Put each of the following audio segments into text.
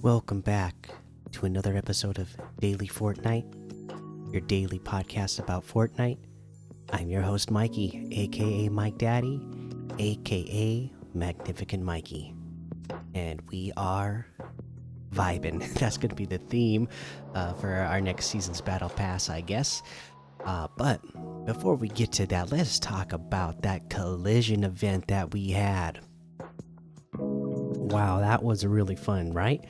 Welcome back to another episode of Daily Fortnite, your daily podcast about Fortnite. I'm your host, Mikey, aka Mike Daddy, aka Magnificent Mikey. And we are vibing. That's going to be the theme for our next season's Battle Pass, I guess. But before we get to that, let's talk about that collision event that we had. Wow, that was really fun, right?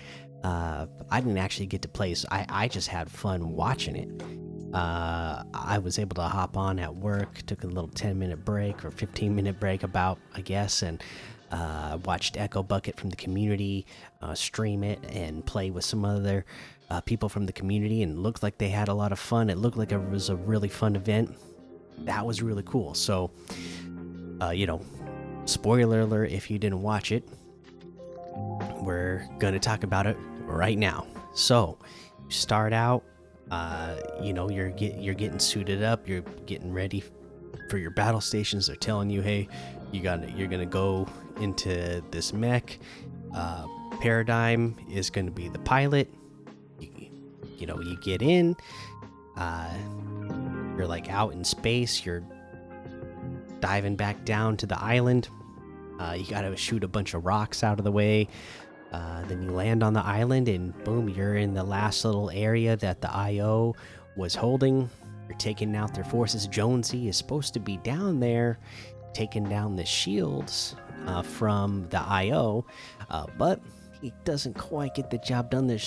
I didn't actually get to play, so I just had fun watching it. I was able to hop on at work, took a little 10-minute break or 15-minute break about, I guess, and watched Echo Bucket from the community stream it and play with some other people from the community, and it looked like they had a lot of fun. It looked like it was a really fun event. That was really cool. So, spoiler alert if you didn't watch it, we're going to talk about it right now. So, you start out, you're getting suited up, you're getting ready for your battle stations. They're telling you, hey, you're gonna go into this mech. Paradigm is gonna be the pilot. You get in. You're like out in space. You're diving back down to the island. You gotta shoot a bunch of rocks out of the way. Then you land on the island, and boom, you're in the last little area that the IO was holding. You're taking out their forces. Jonesy is supposed to be down there, taking down the shields from the IO, but he doesn't quite get the job done. The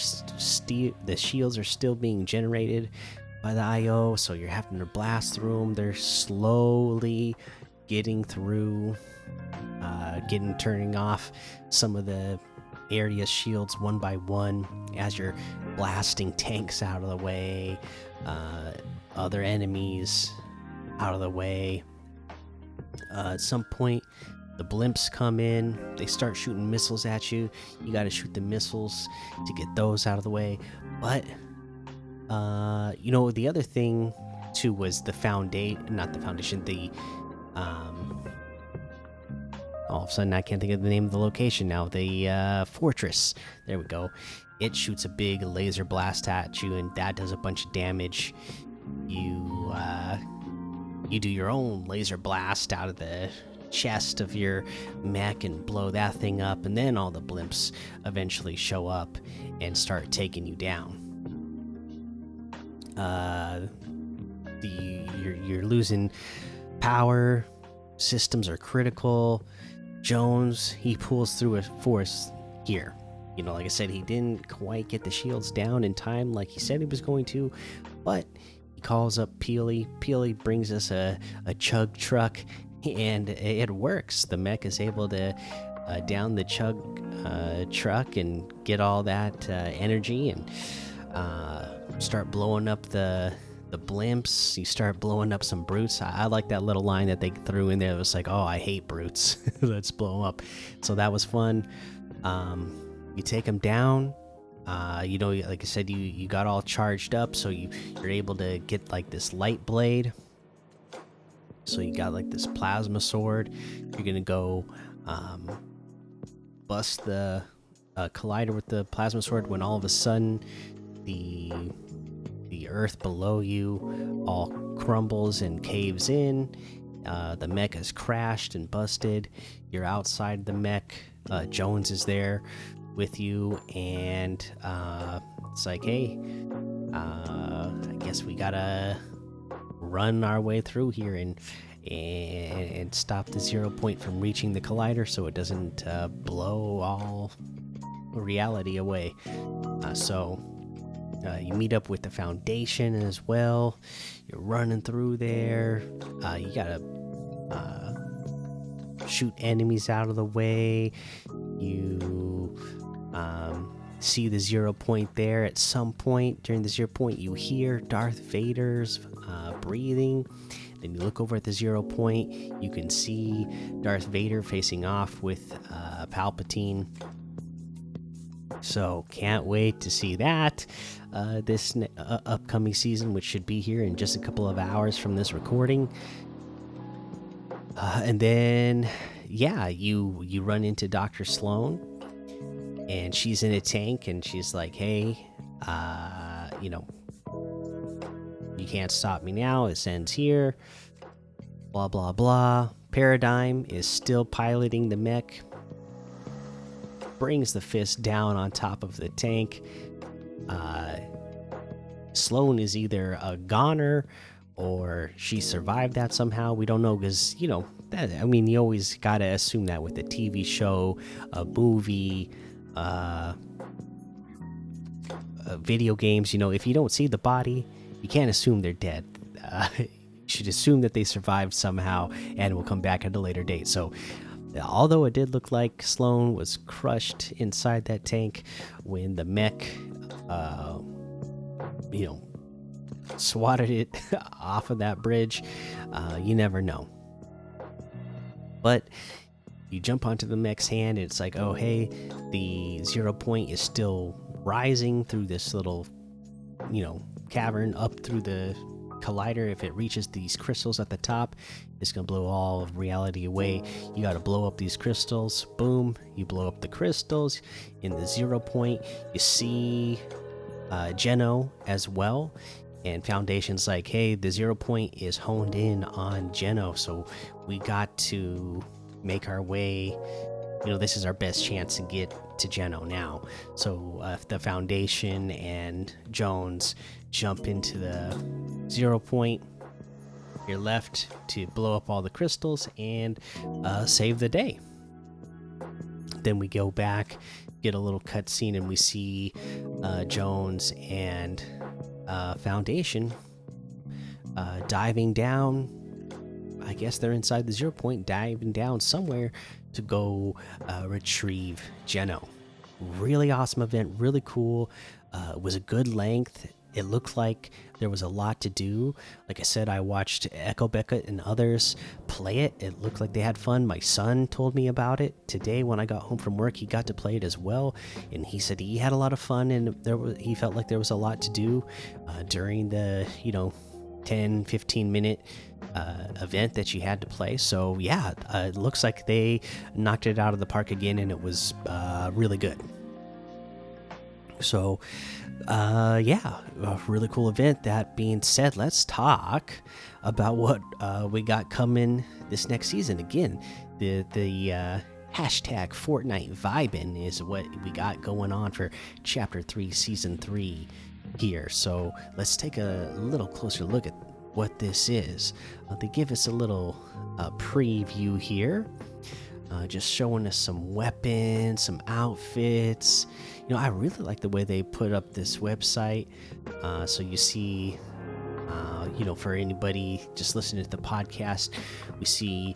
shields are still being generated by the IO, so you're having to blast through them. They're slowly getting through, turning off some of the area shields one by one as you're blasting tanks out of the way, other enemies out of the way. At some point, the blimps come in. They start shooting missiles at you. You got to shoot the missiles to get those out of the way. But the other thing too was the all of a sudden I can't think of the name of the location now. The fortress. There we go. It shoots a big laser blast at you, and that does a bunch of damage. You do your own laser blast out of the chest of your mech and blow that thing up, and then all the blimps eventually show up and start taking you down. You're losing power. Systems are critical. Jones, he pulls through a force here. Like I said, he didn't quite get the shields down in time like he said he was going to, but he calls up Peely. Peely brings us a chug truck, and it works. The mech is able to down the chug truck and get all that energy and start blowing up the blimps. You start blowing up some brutes. I like that little line that they threw in there. It was like, oh, I hate brutes. Let's blow them up. So that was fun. You take them down. Like I said, you got all charged up, so you're able to get like this light blade. So you got like this plasma sword. You're gonna go bust the collider with the plasma sword when all of a sudden the earth below you all crumbles and caves in. The mech has crashed and busted. You're outside the mech. Jones is there with you, and it's like, hey, I guess we gotta run our way through here and stop the 0 point from reaching the collider so it doesn't blow all reality away. You meet up with the Foundation as well. You're running through there. You gotta shoot enemies out of the way. You see the 0 point there. At some point during the 0 point, you hear Darth Vader's breathing. Then you look over at the 0 point. You can see Darth Vader facing off with Palpatine. So can't wait to see that this upcoming season, which should be here in just a couple of hours from this recording. And then, yeah, you run into Dr. Sloan, and she's in a tank, and she's like, "Hey, you can't stop me now. It ends here." Blah blah blah. Paradigm is still piloting the mech, brings the fist down on top of the tank. Sloane is either a goner or she survived that somehow. We don't know because, you always got to assume that with a TV show, a movie, video games. If you don't see the body, you can't assume they're dead. You should assume that they survived somehow and will come back at a later date. So, although it did look like Sloane was crushed inside that tank when the mech, swatted it off of that bridge, you never know. But you jump onto the mech's hand, and it's like, oh, hey, the 0 point is still rising through this little, cavern up through the collider. If it reaches these crystals at the top, it's gonna blow all of reality away. You got to blow up these crystals. Boom, you blow up the crystals. In the 0 point, you see Geno as well, and Foundation's like, hey, the 0 point is honed in on Geno, so we got to make our way. This is our best chance to get to Geno now. So the Foundation and Jones jump into the 0 point. You're left to blow up all the crystals and save the day. Then we go back, get a little cutscene, and we see Jones and Foundation diving down. I guess they're inside the 0 point, diving down somewhere to go retrieve Geno. Really awesome event, really cool. It was a good length. It looked like there was a lot to do. Like I said, I watched Echo Beckett and others play it. It looked like they had fun. My son told me about it today when I got home from work. He got to play it as well, and he said he had a lot of fun, and he felt like there was a lot to do during the 10-15 minute event that you had to play. So yeah, it looks like they knocked it out of the park again, and it was really good. So yeah, a really cool event. That being said, let's talk about what we got coming this next season. Again, the hashtag Fortnite vibin' is what we got going on for chapter 3 season 3 here. So let's take a little closer look at what this is. They give us a little preview here, just showing us some weapons, some outfits. I really like the way they put up this website. So you see, for anybody just listening to the podcast, we see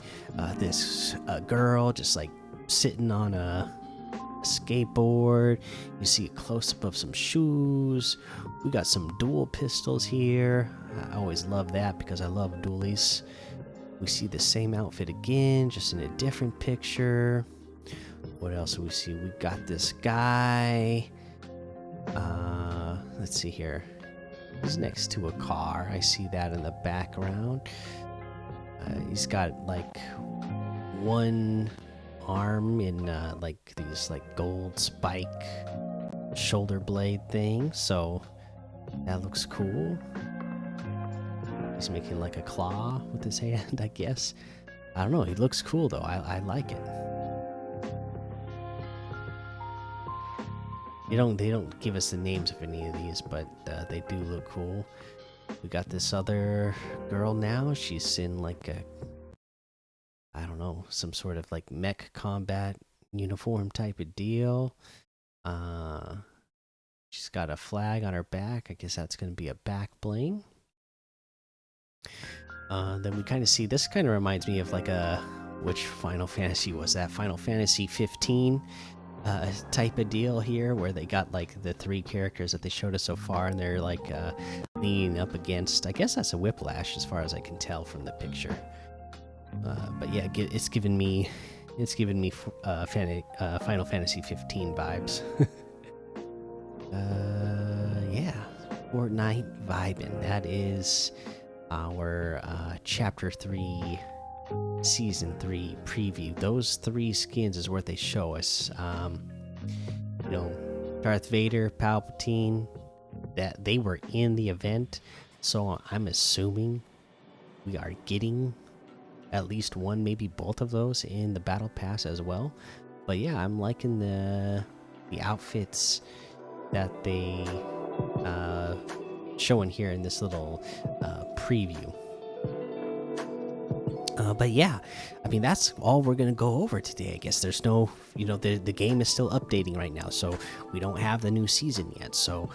this girl just like sitting on a skateboard. You see a close up of some shoes. We got some dual pistols here. I always love that because I love dualies. We see the same outfit again, just in a different picture. What else do we see? We got this guy. Let's see here. He's next to a car. I see that in the background. He's got like one arm in like these like gold spike shoulder blade thing. So that looks cool. He's making like a claw with his hand, I guess. I don't know. He looks cool though. I like it. They don't give us the names of any of these, but they do look cool. We got this other girl now. She's in like I don't know, some sort of like mech combat uniform type of deal. She's got a flag on her back. I guess that's going to be a back bling. Then we kind of see, this kind of reminds me of like which Final Fantasy was that? Final Fantasy 15 type of deal here, where they got like the 3 characters that they showed us so far, and they're like leaning up against, I guess that's a Whiplash as far as I can tell from the picture. But yeah, it's given me Final Fantasy 15 vibes. Yeah, Fortnite vibin'. That is our chapter 3 season 3 preview. Those 3 skins is what they show us. you know, Darth Vader, Palpatine, that they were in the event. So I'm assuming we are getting at least one, maybe both of those in the battle pass as well. But yeah, I'm liking the outfits that they showing here in this little preview. But yeah, I mean that's all we're gonna go over today. I guess there's no, you know, the game is still updating right now, so we don't have the new season yet. So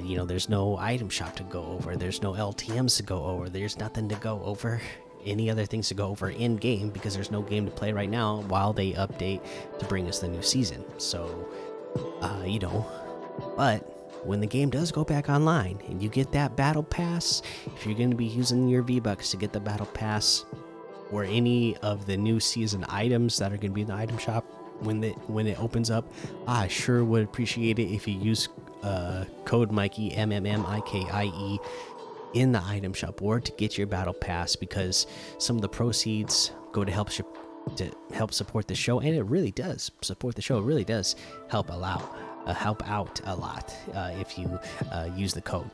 you know, there's no item shop to go over. There's no LTMs to go over. There's nothing to go over. Any other things to go over in game because there's no game to play right now while they update to bring us the new season. So, you know, but when the game does go back online and you get that battle pass, if you're going to be using your V-Bucks to get the battle pass or any of the new season items that are going to be in the item shop when it opens up, I sure would appreciate it if you use code Mikey MMMIKIE in the item shop or to get your battle pass, because some of the proceeds go to help support the show, and it really does support the show. It really does help out a lot if you use the code.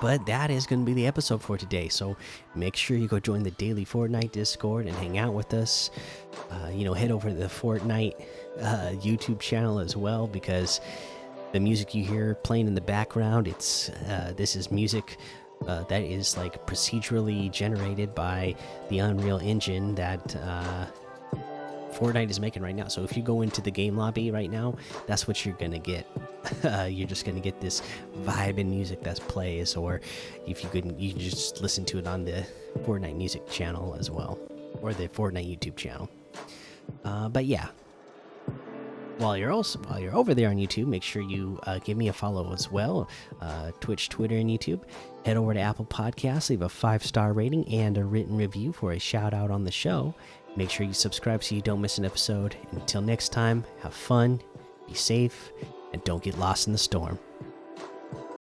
But that is going to be the episode for today. So make sure you go join the daily Fortnite Discord and hang out with us. You know, head over to the Fortnite YouTube channel as well, because the music you hear playing in the background, this is music that is like procedurally generated by the Unreal Engine that Fortnite is making right now. So if you go into the game lobby right now, that's what you're gonna get. You're just gonna get this vibe and music that plays, or if you couldn't, you can just listen to it on the Fortnite music channel as well, or the Fortnite YouTube channel. But yeah, while you're over there on YouTube, make sure you give me a follow as well. Twitch, Twitter, and YouTube. Head over to Apple Podcasts, leave a 5-star rating and a written review for a shout out on the show. Make sure you subscribe so you don't miss an episode. Until next time, have fun, be safe, and don't get lost in the storm.